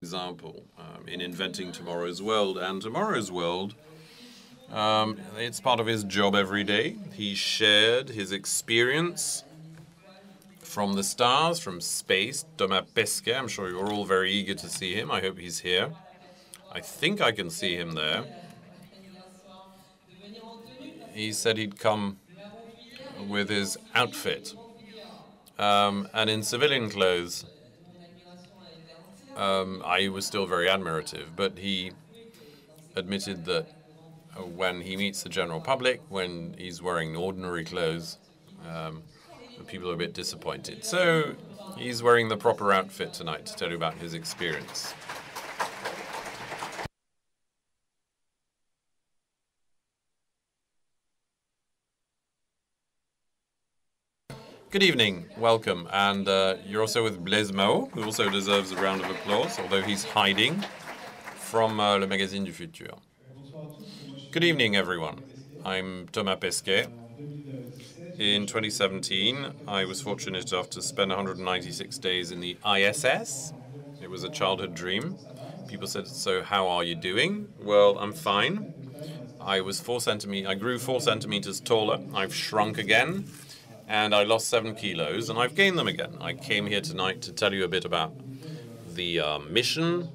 example in inventing tomorrow's world. And tomorrow's world, it's part of his job every day. He shared his experience from the stars, from space. Thomas Pesquet, I'm sure you're all very eager to see him. I hope he's here. I think I can see him there. He said he'd come with his outfit and in civilian clothes. I was still very admirative, but he admitted that when he meets the general public, when he's wearing ordinary clothes, people are a bit disappointed. So he's wearing the proper outfit tonight to tell you about his experience. Good evening, welcome, and you're also with Blaise Mao, who also deserves a round of applause, although he's hiding from Le Magazine du Futur. Good evening, everyone. I'm Thomas Pesquet. In 2017, I was fortunate enough to spend 196 days in the ISS. It was a childhood dream. People said, so how are you doing? Well, I'm fine. I grew 4 centimeters taller. I've shrunk again. And I lost 7 kilos, and I've gained them again. I came here tonight to tell you a bit about the mission,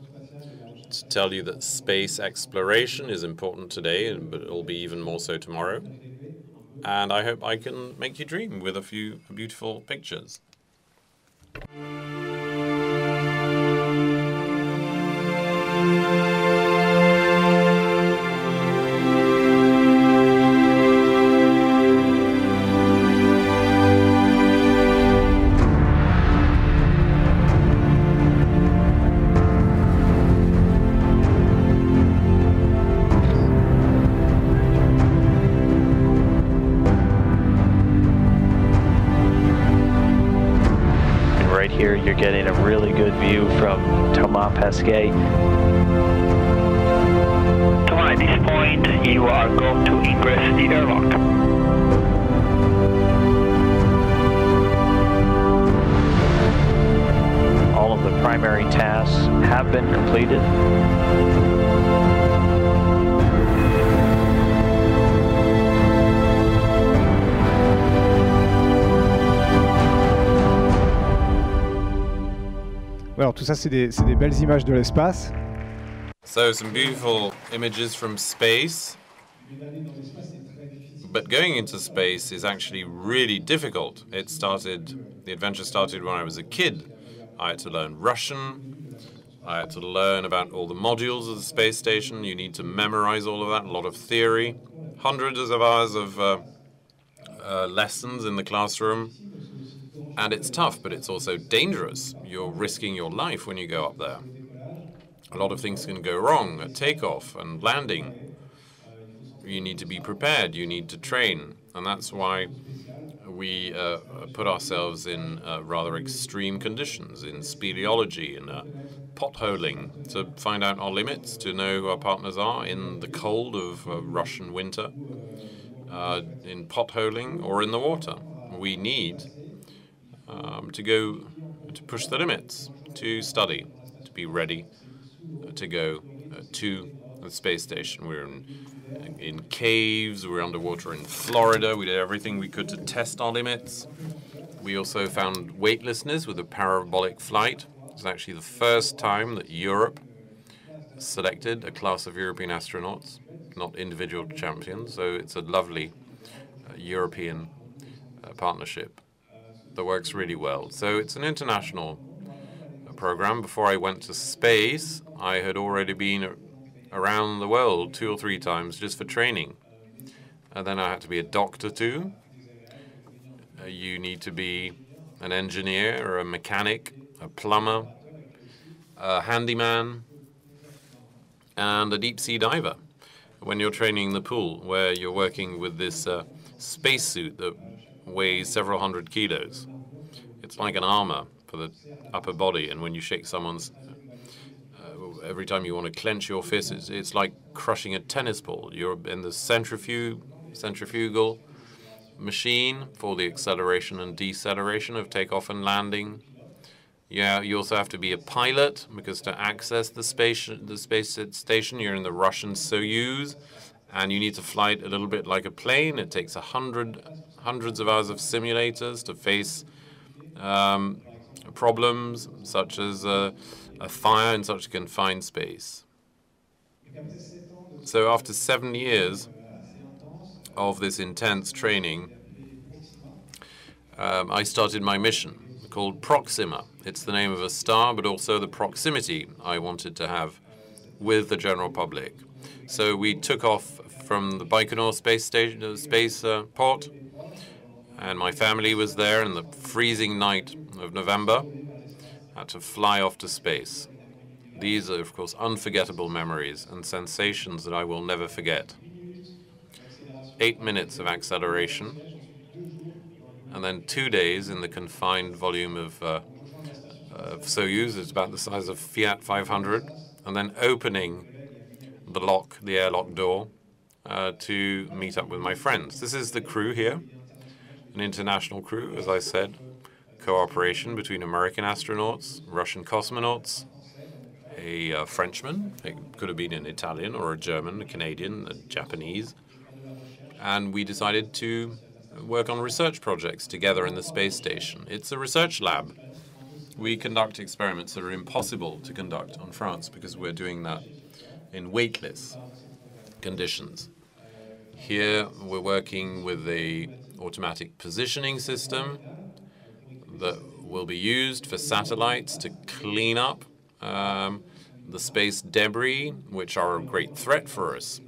to tell you that space exploration is important today, but it'll be even more so tomorrow. And I hope I can make you dream with a few beautiful pictures. Here you're getting a really good view from Thomas Pesquet. Thomas, at this point you are going to ingress the airlock. All of the primary tasks have been completed. Alors tout ça, c'est des belles images de l'espace. So some beautiful images from space. But going into space is actually really difficult. The adventure started when I was a kid. I had to learn Russian. I had to learn about all the modules of the space station. You need to memorize all of that, a lot of theory. Hundreds of hours of lessons in the classroom. And it's tough, but it's also dangerous. You're risking your life when you go up there. A lot of things can go wrong at takeoff and landing. You need to be prepared. You need to train. And that's why we put ourselves in rather extreme conditions, in speleology, in potholing, to find out our limits, to know who our partners are in the cold of Russian winter, in potholing or in the water. We need to go to push the limits, to study, to be ready to go to the space station. We're in caves, we're underwater in Florida. We did everything we could to test our limits. We also found weightlessness with a parabolic flight. It's actually the first time that Europe selected a class of European astronauts, not individual champions. So it's a lovely European partnership that works really well. So it's an international program. Before I went to space, I had already been around the world 2 or 3 times just for training. And then I had to be a doctor too. You need to be an engineer or a mechanic, a plumber, a handyman, and a deep-sea diver when you're training in the pool, where you're working with this spacesuit that weighs several hundred kilos. It's like an armor for the upper body, and when you shake someone's, every time you want to clench your fist, it's like crushing a tennis ball. You're in the centrifugal machine for the acceleration and deceleration of takeoff and landing. Yeah, you also have to be a pilot, because to access the space station, you're in the Russian Soyuz, and you need to fly it a little bit like a plane. It takes hundreds of hours of simulators to face problems such as a fire in such a confined space. So after 7 years of this intense training, I started my mission called Proxima. It's the name of a star, but also the proximity I wanted to have with the general public. So we took off from the Baikonur spaceport, and my family was there in the freezing night of November. Had to fly off to space. These are, of course, unforgettable memories and sensations that I will never forget. 8 minutes of acceleration, and then 2 days in the confined volume of Soyuz. It's about the size of Fiat 500, and then opening the airlock door, to meet up with my friends. This is the crew here, an international crew, as I said, cooperation between American astronauts, Russian cosmonauts, a Frenchman, it could have been an Italian or a German, a Canadian, a Japanese, and we decided to work on research projects together in the space station. It's a research lab. We conduct experiments that are impossible to conduct on France because we're doing that in weightless conditions. Here we're working with a automatic positioning system that will be used for satellites to clean up the space debris, which are a great threat for us,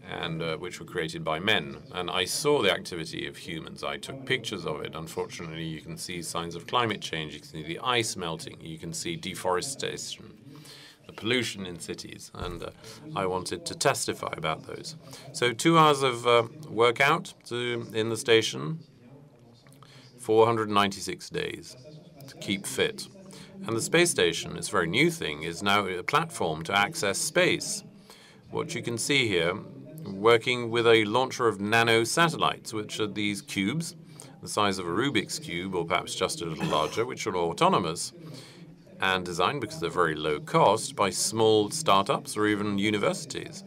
and which were created by men. And I saw the activity of humans. I took pictures of it. Unfortunately, you can see signs of climate change. You can see the ice melting. You can see deforestation, the pollution in cities. And I wanted to testify about those. So 2 hours of workout in the station, 496 days to keep fit. And the space station, it's a very new thing, is now a platform to access space. What you can see here, working with a launcher of nano satellites, which are these cubes, the size of a Rubik's Cube, or perhaps just a little larger, which are autonomous and designed, because they're very low cost, by small startups or even universities.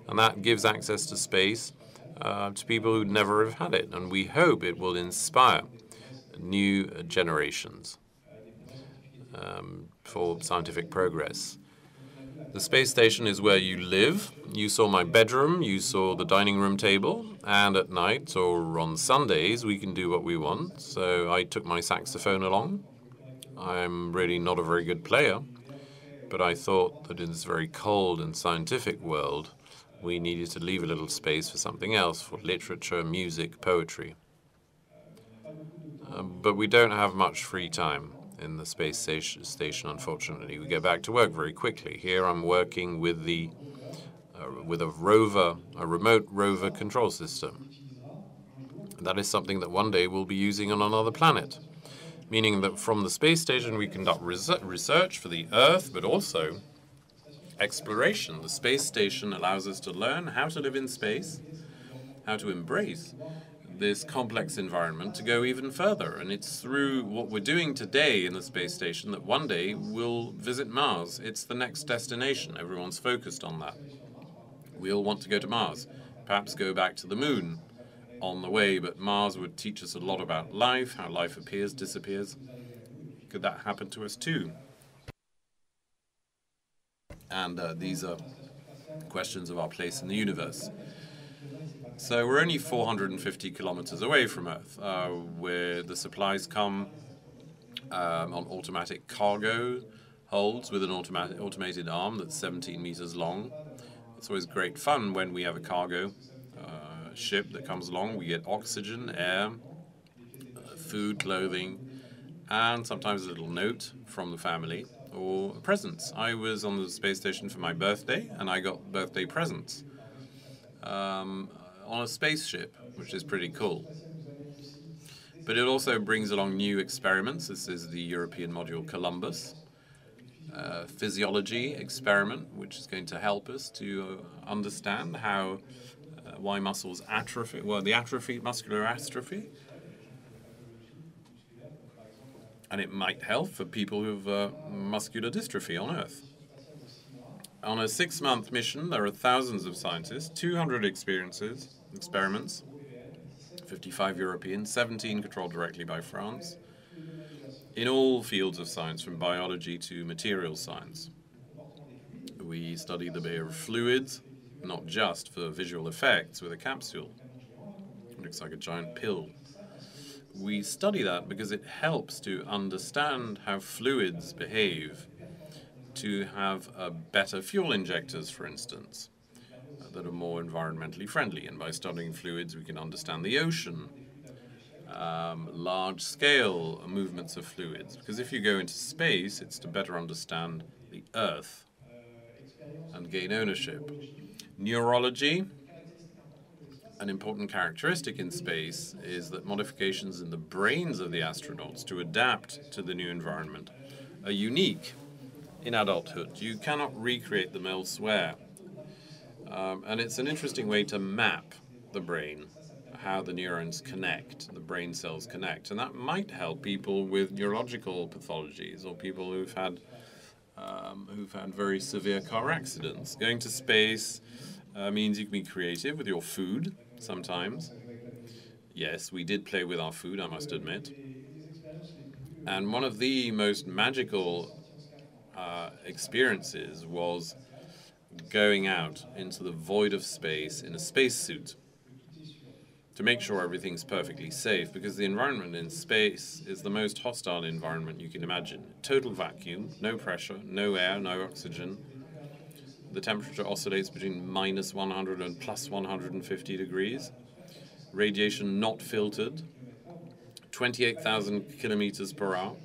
And that gives access to space to people who never have had it. And we hope it will inspire new generations for scientific progress. The space station is where you live. You saw my bedroom, you saw the dining room table, and at night or on Sundays we can do what we want. So I took my saxophone along. I'm really not a very good player, but I thought that in this very cold and scientific world we needed to leave a little space for something else, for literature, music, poetry. But we don't have much free time in the space station, unfortunately. We go back to work very quickly. Here I'm working with a remote rover control system. That is something that one day we'll be using on another planet, meaning that from the space station we conduct research for the Earth, but also exploration. The space station allows us to learn how to live in space, how to embrace this complex environment, to go even further. And it's through what we're doing today in the space station that one day we'll visit Mars. It's the next destination. Everyone's focused on that. We all want to go to Mars, perhaps go back to the moon on the way, but Mars would teach us a lot about life, how life appears, disappears. Could that happen to us too? And these are questions of our place in the universe. So we're only 450 kilometers away from Earth, where the supplies come on automatic cargo holds with an automated arm that's 17 meters long. It's always great fun when we have a cargo ship that comes along. We get oxygen, air, food, clothing, and sometimes a little note from the family or presents. I was on the space station for my birthday, and I got birthday presents on a spaceship, which is pretty cool. But it also brings along new experiments. This is the European module Columbus, physiology experiment, which is going to help us to understand how why muscles atrophy, well, the muscular atrophy. And it might help for people who have muscular dystrophy on Earth. On a 6-month mission, there are thousands of scientists, 200 experiments, 55 European, 17 controlled directly by France, in all fields of science, from biology to materials science. We study the behavior of fluids, not just for visual effects with a capsule. It looks like a giant pill. We study that because it helps to understand how fluids behave, to have better fuel injectors, for instance, that are more environmentally friendly. And by studying fluids, we can understand the ocean, large-scale movements of fluids. Because if you go into space, it's to better understand the Earth and gain ownership. Neurology. An important characteristic in space is that modifications in the brains of the astronauts to adapt to the new environment are unique in adulthood. You cannot recreate them elsewhere. And it's an interesting way to map the brain, how the neurons connect, the brain cells connect. And that might help people with neurological pathologies or people who've had very severe car accidents. Going to space means you can be creative with your food sometimes. Yes, we did play with our food, I must admit. And one of the most magical experiences was going out into the void of space in a spacesuit to make sure everything's perfectly safe, because the environment in space is the most hostile environment you can imagine. Total vacuum, no pressure, no air, no oxygen. The temperature oscillates between minus 100 and plus 150 degrees. Radiation not filtered, 28,000 kilometers per hour.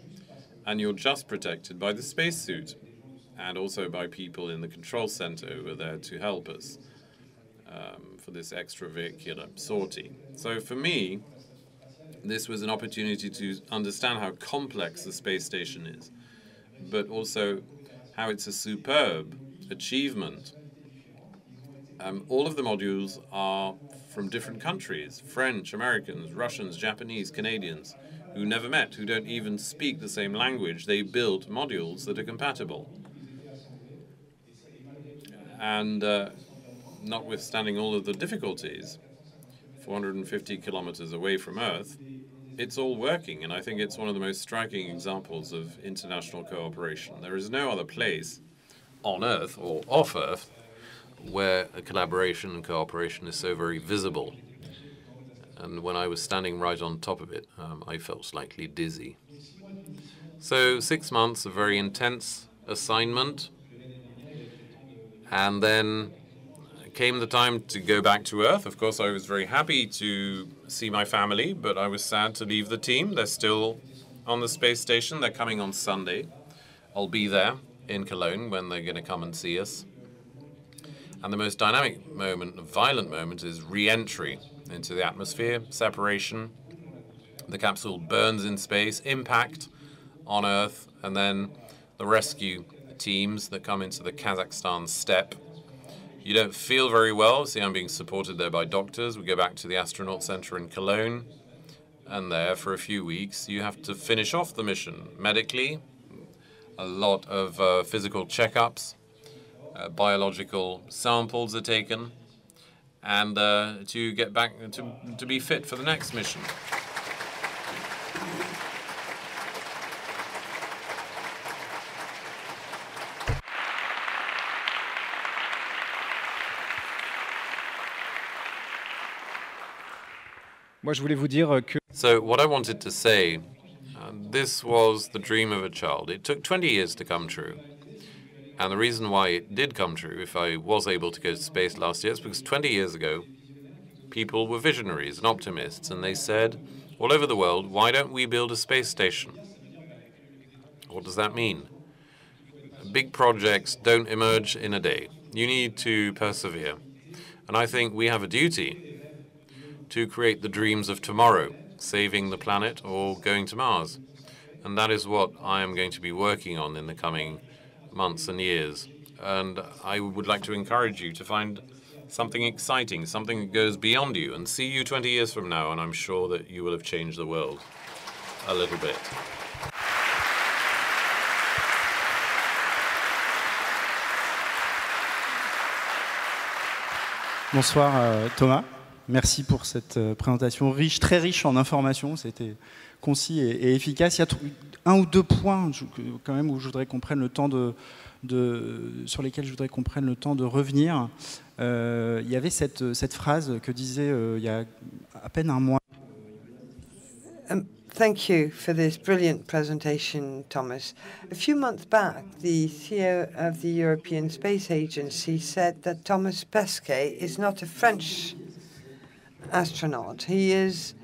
And you're just protected by the spacesuit and also by people in the control center who are there to help us for this extravehicular sortie. So for me, this was an opportunity to understand how complex the space station is, but also how it's a superb achievement. All of the modules are from different countries, French, Americans, Russians, Japanese, Canadians, who never met, who don't even speak the same language. They built modules that are compatible. And notwithstanding all of the difficulties, 450 kilometers away from Earth, it's all working, and I think it's one of the most striking examples of international cooperation. There is no other place on Earth or off Earth where a collaboration and cooperation is so very visible. And when I was standing right on top of it, I felt slightly dizzy. So 6 months, a very intense assignment. And then came the time to go back to Earth. Of course, I was very happy to see my family, but I was sad to leave the team. They're still on the space station. They're coming on Sunday. I'll be there in Cologne when they're going to come and see us. And the most dynamic moment, violent moment, is re-entry into the atmosphere, separation. The capsule burns in space, impact on Earth, and then the rescue teams that come into the Kazakhstan steppe. You don't feel very well. See, I'm being supported there by doctors. We go back to the Astronaut Center in Cologne, and there for a few weeks you have to finish off the mission medically. A lot of physical checkups, biological samples are taken, and to get back to be fit for the next mission. Moi, je voulais vous dire que So what I wanted to say, this was the dream of a child. It took 20 years to come true. And the reason why it did come true, if I was able to go to space last year, is because 20 years ago, people were visionaries and optimists, and they said, all over the world, why don't we build a space station? What does that mean? Big projects don't emerge in a day. You need to persevere. And I think we have a duty to create the dreams of tomorrow, saving the planet or going to Mars. And that is what I am going to be working on in the coming months and years. And I would like to encourage you to find something exciting, something that goes beyond you, and see you 20 years from now, and I'm sure that you will have changed the world a little bit. Bonsoir Thomas, merci pour cette présentation riche, très riche en informations, c'était concis et efficace. Il y a un ou deux points quand même où je voudrais qu'on prenne le temps sur lesquels je voudrais qu'on prenne le temps de revenir. Il y avait cette phrase que disait il y a à peine un mois. Thank you for this brilliant presentation, Thomas. A few months back, the CEO of the European Space Agency said that Thomas Pesquet is not a French astronaut. He is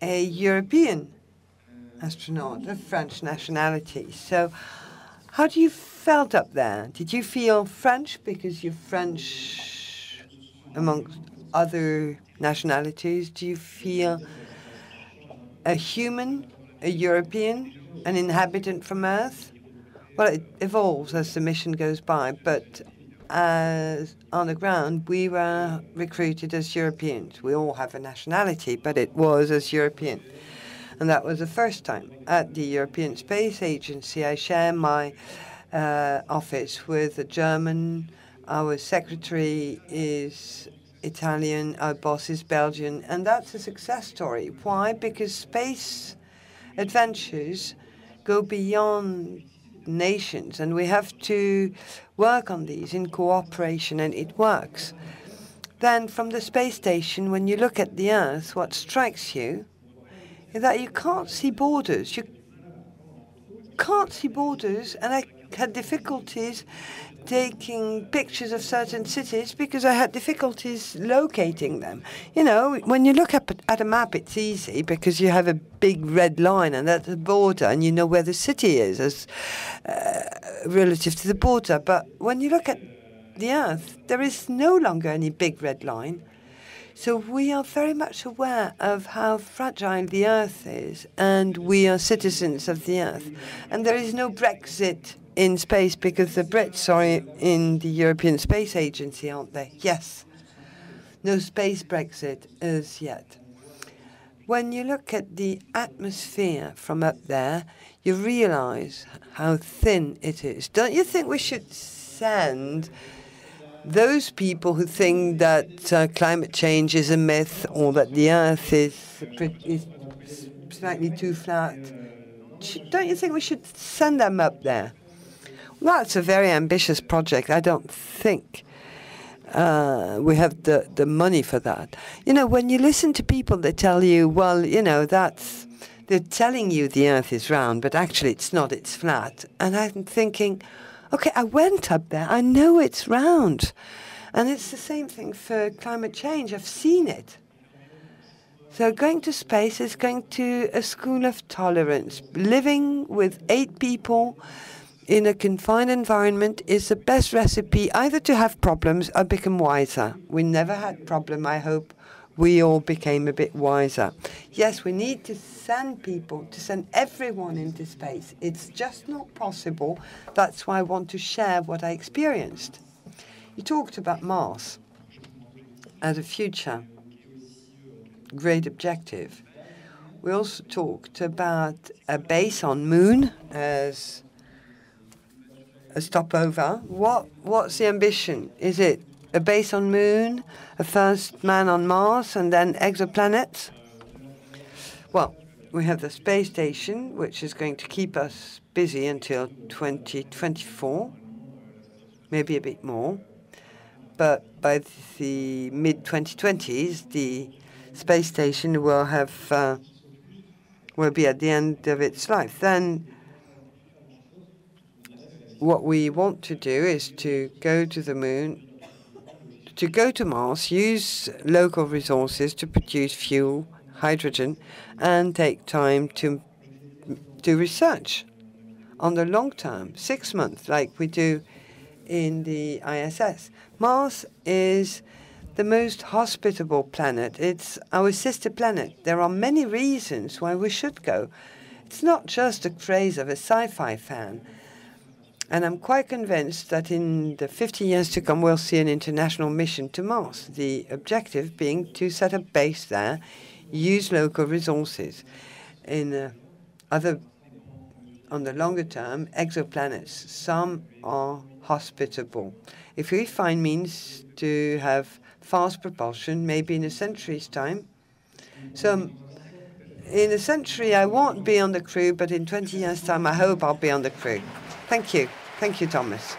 a European astronaut of French nationality. So how do you felt up there? Did you feel French because you're French amongst other nationalities? Do you feel a human, a European, an inhabitant from Earth? Well, it evolves as the mission goes by, but as on the ground, we were recruited as Europeans. We all have a nationality, but it was as European. And that was the first time. At the European Space Agency, I share my office with a German. Our secretary is Italian, our boss is Belgian, and that's a success story. Why? Because space adventures go beyond nations, and we have to work on these in cooperation, and it works. Then from the space station, when you look at the Earth, what strikes you is that you can't see borders. You can't see borders, and I had difficulties taking pictures of certain cities because I had difficulties locating them. You know, when you look up at a map, it's easy because you have a big red line and that's the border and you know where the city is as relative to the border. But when you look at the Earth, there is no longer any big red line. So we are very much aware of how fragile the Earth is, and we are citizens of the Earth. And there is no Brexit in space because the Brits are in the European Space Agency, aren't they? Yes. No space Brexit as yet. When you look at the atmosphere from up there, you realize how thin it is. Don't you think we should send those people who think that climate change is a myth or that the Earth is slightly too flat? Don't you think we should send them up there? Well, that's a very ambitious project. I don't think we have the money for that. You know, when you listen to people, they tell you, well, you know, they're telling you the Earth is round, but actually it's not, it's flat. And I'm thinking, okay, I went up there. I know it's round. And it's the same thing for climate change. I've seen it. So going to space is going to a school of tolerance. Living with 8 people in a confined environment is the best recipe either to have problems or become wiser. We never had problem. I hope we all became a bit wiser. Yes, we need to send people, to send everyone into space. It's just not possible. That's why I want to share what I experienced. You talked about Mars as a future great objective. We also talked about a base on Moon as a stopover. What's the ambition? Is it a base on Moon, a first man on Mars, and then exoplanets? Well, we have the space station, which is going to keep us busy until 2024, maybe a bit more. But by the mid-2020s, the space station will have will be at the end of its life. Then what we want to do is to go to the Moon, to go to Mars, use local resources to produce fuel, hydrogen, and take time to do research on the long term, 6 months, like we do in the ISS. Mars is the most hospitable planet. It's our sister planet. There are many reasons why we should go. It's not just a craze of a sci-fi fan. And I'm quite convinced that in the 50 years to come, we'll see an international mission to Mars, the objective being to set a base there, use local resources. In on the longer term, exoplanets, some are hospitable. If we find means to have fast propulsion, maybe in a century's time. So in a century, I won't be on the crew, but in 20 years' time, I hope I'll be on the crew. Thank you. Thank you, Thomas.